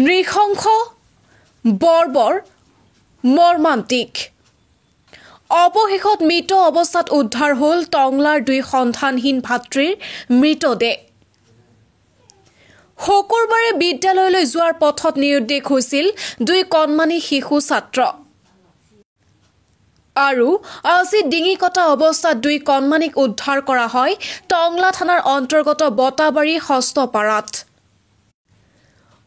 নৃশংস বৰ্বৰ মৰ্মান্তিক অৱশেষত মৃত অৱস্থাত উদ্ধাৰ হ'ল টংলাৰ দুই সন্তানহীন ভাতৃৰ মৃতদেহ শুকুৰবাৰে বিদ্যালয়লৈ যোৱাৰ পথত নিৰুদ্দেশ হৈছিল দুই কণমানি শিশু ছাত্ৰ আৰু আজি ডিঙি কটা অৱস্থাত দুই কণমানিক উদ্ধাৰ কৰা হয় টংলা থানাৰ অন্তৰ্গত বটাবাৰী হস্তপাৰাত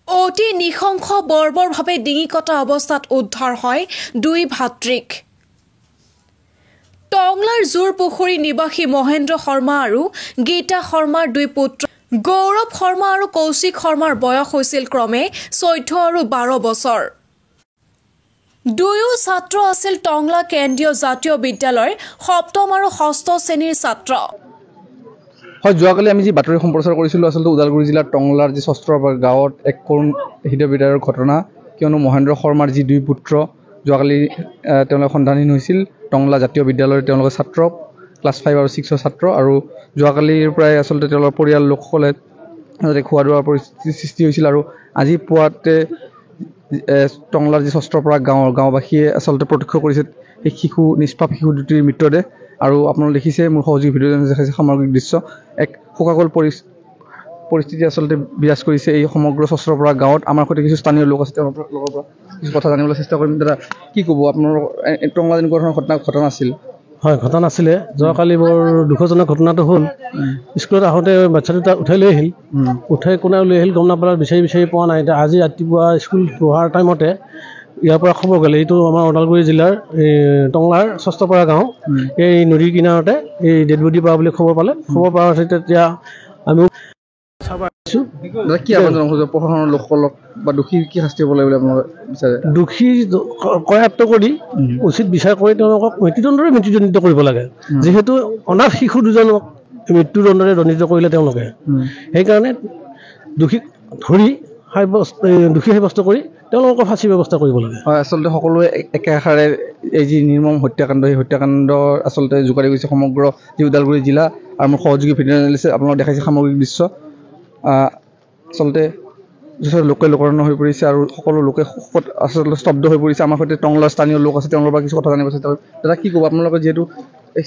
অতি নিশংস বৰ্বৰভাৱে ডিঙি কটা অৱস্থাত উদ্ধাৰ হয় দুই ভাতৃক টংলাৰ জোৰপুখুৰী নিবাসী মহেন্দ্ৰ শৰ্মা আৰু গীতা শৰ্মাৰ দুই পুত্ৰ গৌৰৱ শৰ্মা আৰু কৌশিক শৰ্মাৰ বয়স হৈছিল ক্ৰমে 14 আৰু 12 বছৰ দুয়ো ছাত্ৰ আছিল টংলা কেন্দ্ৰীয় জাতীয় বিদ্যালয়ৰ সপ্তম আৰু ষষ্ঠ শ্ৰেণীৰ ছাত্ৰ হয় যোৱাকালি আমি যি বাতৰি সম্প্ৰচাৰ কৰিছিলোঁ আচলতে ওদালগুৰি জিলাৰ টংলাৰ যি শস্ত্ৰপাৰ গাঁৱত এক কৰুণ হৃদয়বিদাৰৰ ঘটনা কিয়নো মহেন্দ্ৰ শৰ্মাৰ যি দুই পুত্ৰ যোৱাকালি তেওঁলোকে সন্ধানহীন হৈছিল টংলা জাতীয় বিদ্যালয়ৰ তেওঁলোকৰ ছাত্ৰ ক্লাছ 5 আৰু 6ৰ ছাত্ৰ আৰু যোৱাকালিৰ পৰাই আচলতে তেওঁলোকৰ পৰিয়াল লোকসকলে খোৱা দোৱাৰ পৰিস্থিতিৰ সৃষ্টি হৈছিল আৰু আজি পুৱাতে টংলাৰ যি শস্ত্ৰপাৰা গাঁওবাসীয়ে আচলতে প্ৰত্যক্ষ কৰিছে এই নিষ্পাপ শিশু দুটিৰ মৃতদেহ আৰু আপোনালোকে দেখিছে মোৰ সহযোগী ভিডিঅ' দেখাইছে সামগ্ৰিক দৃশ্য এক শোকাকুল পৰিস্থিতি আচলতে বিৰাজ কৰিছে এই সমগ্ৰ শস্ত্ৰপাৰা গাঁৱত আমাৰ সৈতে কিছু স্থানীয় লোক আছে তেওঁলোকৰ পৰা কিছু কথা জানিবলৈ চেষ্টা কৰিম দাদা কি ক'ব আপোনালোকৰ টংলা এনেকুৱা ধৰণৰ ঘটনা আছিল হয় ঘটনা আছিলে যোৱাকালি বৰ দুখজনক ঘটনাটো হ'ল স্কুলত আহোঁতে বাচ্ছা দুটা উঠাই লৈ আহিল উঠাই কোনে লৈ আহিল গম নাপালে বিচাৰি পোৱা নাই এতিয়া আজি ৰাতিপুৱা স্কুল পঢ়াৰ টাইমতে ইয়াৰ পৰা খবৰ গ'লে এইটো আমাৰ ওদালগুৰি জিলাৰ টংলাৰ শস্ত্ৰপাৰা গাঁও এই নদীৰ কিনাৰতে এই ডেড বডি পোৱা বুলি খবৰ পালে খবৰ পোৱাৰ পাছত তেতিয়া আমি কি আবেদন প্ৰশাসনৰ লোকসকলক বা দোষী কি শাস্তি হ'ব লাগে বুলি আপোনালোকে বিচাৰে দোষী কৰায়ত্ব কৰি উচিত বিচাৰ কৰি তেওঁলোকক মৃত্যুদণ্ডিত কৰিব লাগে যিহেতু অনাথ শিশু দুজনক মৃত্যুদণ্ডৰে দণ্ডিত কৰিলে তেওঁলোকে সেইকাৰণে দোষীক ধৰি দোষী সাব্যস্ত কৰি তেওঁলোকৰ ফাঁচী ব্যৱস্থা কৰিব লাগে হয় আচলতে সকলোৱে একেষাৰে এই যি নিৰ্মম হত্যাকাণ্ড সেই হত্যাকাণ্ড আচলতে জোকাৰি গৈছে সমগ্ৰ যি ওদালগুৰি জিলা আৰু মোৰ সহযোগী ভিডিঅ' এনালিষ্ট আপোনালোকে দেখাইছে সামগ্ৰিক দৃশ্য আচলতে যথেষ্ট লোকৰণ হৈ পৰিছে আৰু সকলো লোকে আচলতে স্তব্ধ হৈ পৰিছে আমাৰ সৈতে টংলাৰ স্থানীয় লোক আছে তেওঁলোকৰ পৰা কিছু কথা জানিব চেষ্টা কৰিম দাদা কি ক'ব আপোনালোকে যিহেতু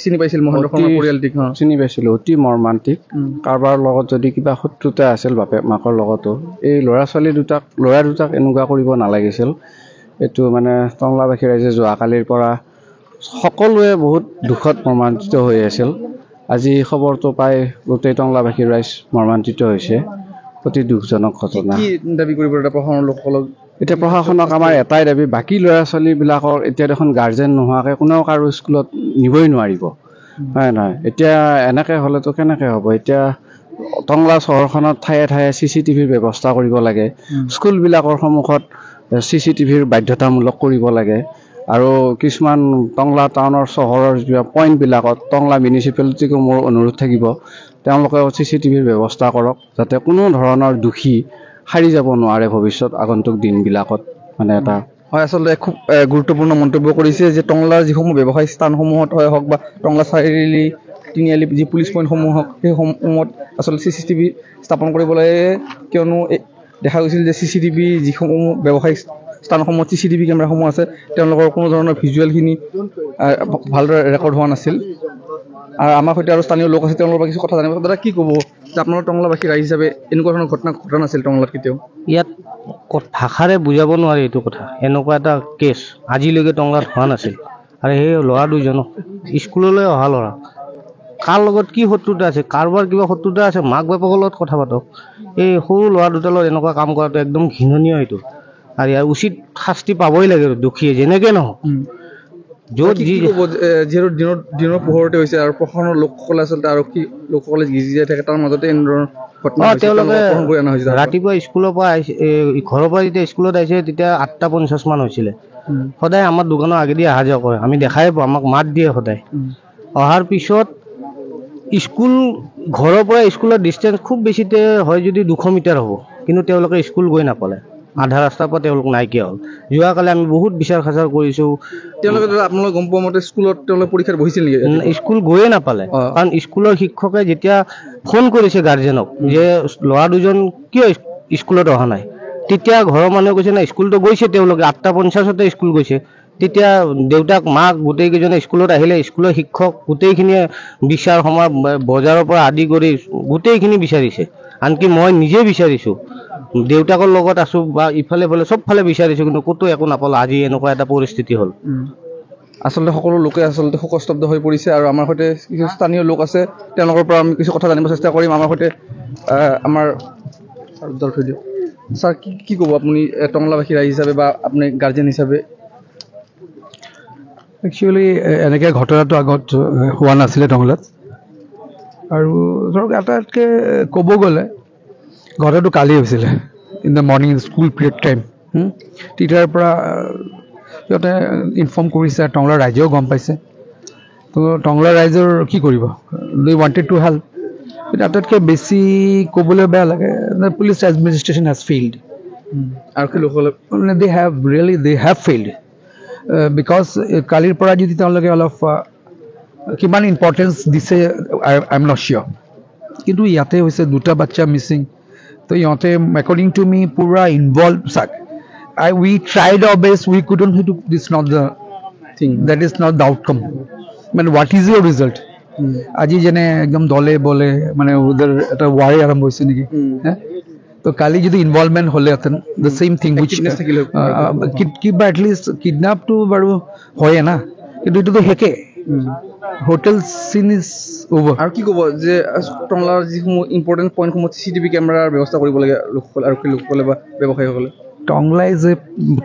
চিনি পাইছিল মহেন্দ্ৰ শৰ্মাৰ পৰিয়ালটিক চিনি পাইছিলোঁ অতি মৰ্মান্তিক কাৰোবাৰ লগত যদি কিবা শত্ৰুতা আছিল বাপেক মাকৰ লগতো এই ল'ৰা দুটাক এনেকুৱা কৰিব নালাগিছিল এইটো মানে টংলাবাসী ৰাইজে যোৱাকালিৰ পৰা সকলোৱে বহুত দুখত মৰ্মান্তিত হৈ আছিল আজি খবৰটো পাই গোটেই টংলাবাসী ৰাইজ মৰ্মান্তিত হৈছে অতি দুখজনক ঘটনা কি দাবী কৰিব প্ৰশাসনৰ লোকসকলক এতিয়া প্ৰশাসনক আমাৰ এটাই দাবী বাকী ল'ৰা ছোৱালীবিলাকৰ এতিয়া দেখোন গাৰ্জেন নোহোৱাকৈ কোনেও কাৰো স্কুলত নিবই নোৱাৰিব হয় নহয় এতিয়া এনেকৈ হ'লেতো কেনেকৈ হ'ব এতিয়া টংলা চহৰখনত ঠায়ে ঠায়ে CCTVৰ ব্যৱস্থা কৰিব লাগে স্কুলবিলাকৰ সন্মুখত CCTVৰ বাধ্যতামূলক কৰিব লাগে আৰু কিছুমান টংলা টাউনৰ চহৰৰ পইণ্টবিলাকত টংলা মিউনিচিপালিটিকো মোৰ অনুৰোধ থাকিব তেওঁলোকেও CCTVৰ ব্যৱস্থা কৰক যাতে কোনো ধৰণৰ দোষী সাৰি যাব নোৱাৰে ভৱিষ্যত আগন্তুক দিনবিলাকত মানে এটা হয় আচলতে খুব গুৰুত্বপূৰ্ণ মন্তব্য কৰিছে যে টংলাৰ যিসমূহ ব্যৱসায়িক স্থানসমূহত হওক বা টংলা চাৰিআলি তিনিআলি যি পুলিচ পইণ্টসমূহ হওক সেইসমূহত আচলতে CCTV স্থাপন কৰিব লাগে কিয়নো দেখা গৈছিল যে CCTV যিসমূহ ব্যৱসায়িক স্থানসমূহত CCTV কেমেৰাসমূহ আছে তেওঁলোকৰ কোনো ধৰণৰ ভিজুৱেলখিনি ভালদৰে ৰেকৰ্ড হোৱা নাছিল আৰু আমাৰ সৈতে আৰু স্থানীয় লোক আছে তেওঁলোকৰ পৰা কিছু কথা জানিব দাদা কি ক'ব যে আপোনালোকৰ টংলাবাসী ৰাইজ হিচাপে এনেকুৱা ধৰণৰ ঘটনা নাছিল টংলাত কেতিয়াও ইয়াত ভাষাৰে বুজাব নোৱাৰি এইটো কথা এনেকুৱা এটা কেছ আজিলৈকে টংলাত হোৱা নাছিল আৰু সেই ল'ৰা দুজনক স্কুললৈ অহা ল'ৰা কাৰ লগত কি শত্ৰুতা আছে কাৰোবাৰ কিবা শত্ৰুতা আছে মাক বাপেকৰ লগত কথা পাতক এই সৰু ল'ৰা দুটাৰ লগত এনেকুৱা কাম কৰাটো একদম ঘৃণনীয় এইটো আৰু ইয়াৰ উচিত শাস্তি পাবই লাগে দোষীয়ে যেনেকৈ নহওক য'ত যিহেতু দিনৰ পোহৰতে হৈছে আৰু প্ৰশাসনৰ লোকসকলে আচলতে আৰক্ষী লোকসকলে জীয়াই থাকে তাৰ মাজতে এনেধৰণৰ ঘটনা তেওঁলোকে ৰাতিপুৱা স্কুলৰ পৰা আহিছে ঘৰৰ পৰা যেতিয়া স্কুলত আহিছে তেতিয়া 8:50 মান হৈছিলে সদায় আমাৰ দোকানৰ আগেদি অহা যোৱা কৰে আমি দেখাই পাওঁ আমাক মাত দিয়ে সদায় অহাৰ পিছত স্কুল ঘৰৰ পৰা স্কুলৰ ডিষ্টেঞ্চ খুব বেছিতে হয় যদি 200 মিটাৰ হ'ব কিন্তু তেওঁলোকে স্কুল গৈ নাপালে আধা ৰাস্তাৰ পৰা তেওঁলোক নাইকিয়া হ'ল যোৱাকালি আমি বহুত বিচাৰ খাচাৰ কৰিছোঁ তেওঁলোকে আপোনালোকে গম পোৱা মতে স্কুলত তেওঁলোকে পৰীক্ষাত বহিছিল নেকি স্কুল গৈয়ে নাপালে কাৰণ স্কুলৰ শিক্ষকে যেতিয়া ফোন কৰিছে গাৰ্জেনক যে ল'ৰা দুজন কিয় স্কুলত অহা নাই তেতিয়া ঘৰৰ মানুহে কৈছে না স্কুলতো গৈছে, তেওঁলোকে 8:50 স্কুল গৈছে। তেতিয়া দেউতাক মাক গোটেইকেইজনে স্কুলত আহিলে, স্কুলৰ শিক্ষক গোটেইখিনিয়ে বিচাৰ সময় বজাৰৰ পৰা আদি কৰি গোটেইখিনি বিচাৰিছে, আনকি মই নিজে বিচাৰিছোঁ, দেউতাকৰ লগত আছোঁ বা ইফালে ফালে চবফালে বিচাৰিছোঁ, কিন্তু ক'তো একো নাপালোঁ। আজি এনেকুৱা এটা পৰিস্থিতি হ'ল। আচলতে সকলো লোকে আচলতে শোকস্তব্ধ হৈ পৰিছে আৰু আমাৰ সৈতে কিছু স্থানীয় লোক আছে, তেওঁলোকৰ পৰা আমি কিছু কথা জানিব চেষ্টা কৰিম। আমাৰ সৈতে আমাৰ ছাৰ কি ক'ব আপুনি টংলাবাসী ৰাইজ হিচাপে বা আপুনি গাৰ্জেন হিচাপে? একচুৱেলি এনেকৈ ঘটনাটো আগত হোৱা নাছিলে টংলাত, আৰু ধৰক আটাইতকৈ ক'ব গ'লে ঘটনাটো কালি হৈছিলে in the morning school period time. তেতিয়াৰ পৰা সিহঁতে ইনফৰ্ম কৰিছে, টংলাৰ ৰাইজেও গম পাইছে। তো টংলাৰ ৰাইজৰ কি কৰিব, দে ৱান্টেড টু হেল্প। কিন্তু আটাইতকৈ বেছি ক'বলৈ বেয়া লাগে, পুলিচ এডমিনিষ্ট্ৰেশ্যন হেজ ফেইল্ড। আৰক্ষী লোকসকলে দে হেভ ফেইল্ড, বিকজ কালিৰ পৰা যদি তেওঁলোকে অলপ কিমান ইম্পৰ্টেঞ্চ দিছে আই এম নট চিয়'ৰ, কিন্তু ইয়াতে হৈছে 2টা বাচ্চা মিচিং। তো ইহঁতে একৰ্ডিং টু মি পুৰা ইনভলভ। চাক, we tried our best, we couldn't do this, not the thing, that is not the outcome. But what is your result? আজি যেনে একদম দলে বলে মানে ওদের এটা ওয়ারে আরম্ভ হয়েছে নাকি, হ্যাঁ? তো কালি যদি ইনভলভমেন্ট হলেহেঁতেন দ্য সেম থিং, কিবা এটলিষ্ট কিডন্যাপটো বাৰু হয়ে না, কিন্তু এইটোতো হেকে হোটেল চিন ইজ অভাৰ। আৰু কি ক'ব যে টংলাৰ যিসমূহ ইম্পৰ্টেণ্ট পইণ্টসমূহ CCTV কেমেৰাৰ ব্যৱস্থা কৰিব লাগে লোকসকলে, আৰক্ষী লোকসকলে বা ব্যৱসায়ীসকলে?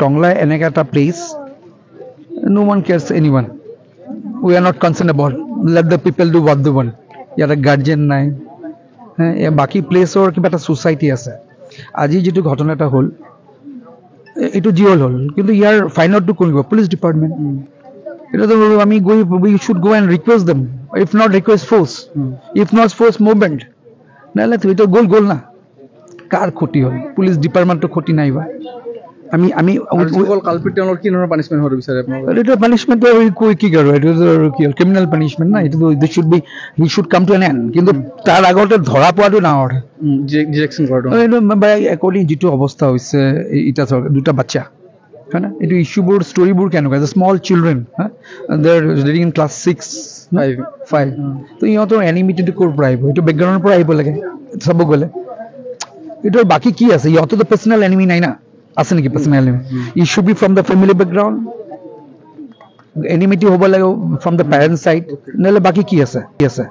Tongla এনেকা এটা place, no one cares anyone. We are not concerned about, let the people do what they want. ইয়াতে গাৰ্জেন নাই, বাকী প্লেচৰ কিবা এটা ছ'চাইটি আছে। আজি যিটো ঘটনা এটা হ'ল, এইটো যি হ'ল, কিন্তু ইয়াৰ ফাইনতটো কোন দিব? Police department. এটাতো আমি গৈ we should go and request them, if not request force, if not force movement. নহ'লে এইটো গ'ল না, কাৰ ক্ষতি হ'ল? পুলিচ ডিপাৰ্টমেণ্টৰ ক্ষতি নাই বা আমি কালপিত তেওঁলোকৰ কি ধৰণৰ পানিছমেণ্ট হ'ব বিচাৰে আপোনালোকে? এইটো পানিছমেণ্ট কি আৰু এইটো কি হ'ল? ক্ৰিমিনেল পানিছমেণ্ট না, এইটো he should come to N and. কিন্তু তাৰ আগতে ধৰা পোৱাটো ডাঙৰ, ডিৰেকশ্যন কৰাটো। এইটো একৰ্ডিং যিটো অৱস্থা হৈছে, এতিয়া 2টা বাচ্চা, হয় না? এইটো ইছ্যুবোৰ ষ্টৰিবোৰ কেনেকুৱা? Small children, they are reading in class 6-5। তো ইহঁতৰ এনিমিটিটো ক'ৰ পৰা আহিব? এইটো বেকগ্ৰাউণ্ডৰ পৰা আহিব লাগে চাব গ'লে। এইটো বাকী কি আছে? ইহঁততো পাৰ্চনেল এনিমি নাই না, আছে নেকি personal enemy? It should be from the family background, enmity হ'ব লাগে ফ্ৰম দ্য পেৰেণ্টছ চাইড, নহ'লে বাকী কি আছে?